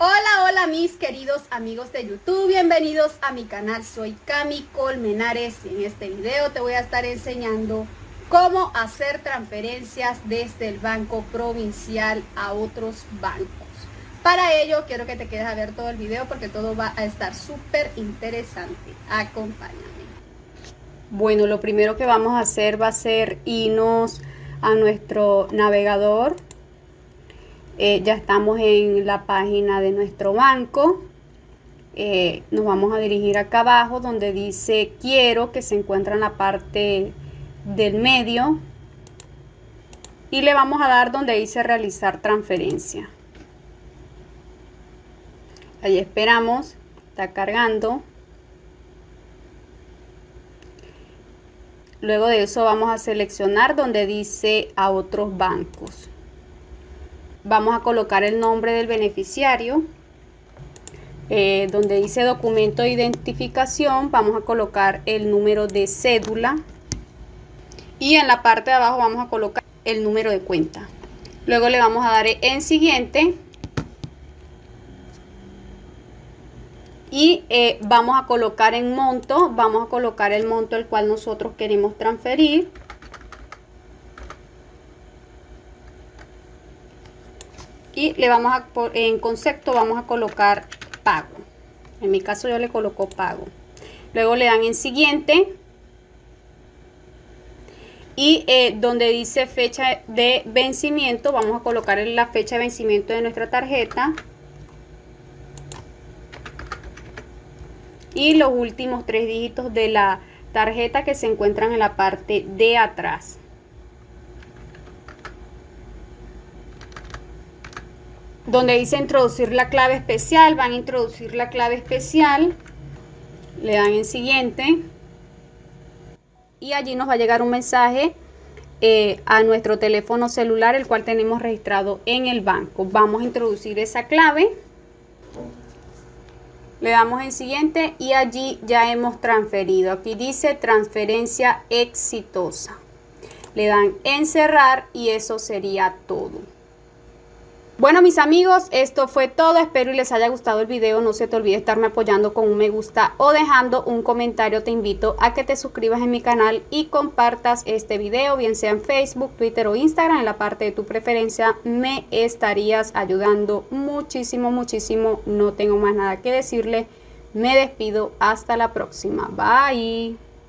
Hola, hola mis queridos amigos de YouTube, bienvenidos a mi canal. Soy Cami Colmenares y en este video te voy a estar enseñando cómo hacer transferencias desde el Banco Provincial a otros bancos. Para ello quiero que te quedes a ver todo el video porque todo va a estar súper interesante. Acompáñame. Bueno, lo primero que vamos a hacer va a ser irnos a nuestro navegador. Ya estamos en la página de nuestro banco. Nos vamos a dirigir acá abajo donde dice quiero, que se encuentra en la parte del medio, y le vamos a dar donde dice realizar transferencia. Ahí esperamos, está cargando. Luego de eso vamos a seleccionar donde dice a otros bancos. Vamos a colocar el nombre del beneficiario. Donde dice documento de identificación vamos a colocar el número de cédula. Y en la parte de abajo vamos a colocar el número de cuenta. Luego le vamos a dar en siguiente. Y vamos a colocar en monto. Vamos a colocar el monto el cual nosotros queremos transferir. Y le vamos a, en concepto vamos a colocar pago. En mi caso yo le coloco pago. Luego le dan en siguiente. Y donde dice fecha de vencimiento vamos a colocar la fecha de vencimiento de nuestra tarjeta. Y los últimos 3 dígitos de la tarjeta que se encuentran en la parte de atrás. Donde dice introducir la clave especial, van a introducir la clave especial. Le dan en siguiente. Y allí nos va a llegar un mensaje a nuestro teléfono celular, el cual tenemos registrado en el banco. Vamos a introducir esa clave. Le damos en siguiente y allí ya hemos transferido. Aquí dice transferencia exitosa. Le dan en cerrar y eso sería todo. Bueno, mis amigos, esto fue todo. Espero y les haya gustado el video. No se te olvide estarme apoyando con un me gusta o dejando un comentario. Te invito a que te suscribas en mi canal y compartas este video, bien sea en Facebook, Twitter o Instagram. En la parte de tu preferencia me estarías ayudando muchísimo, muchísimo. No tengo más nada que decirle. Me despido. Hasta la próxima. Bye.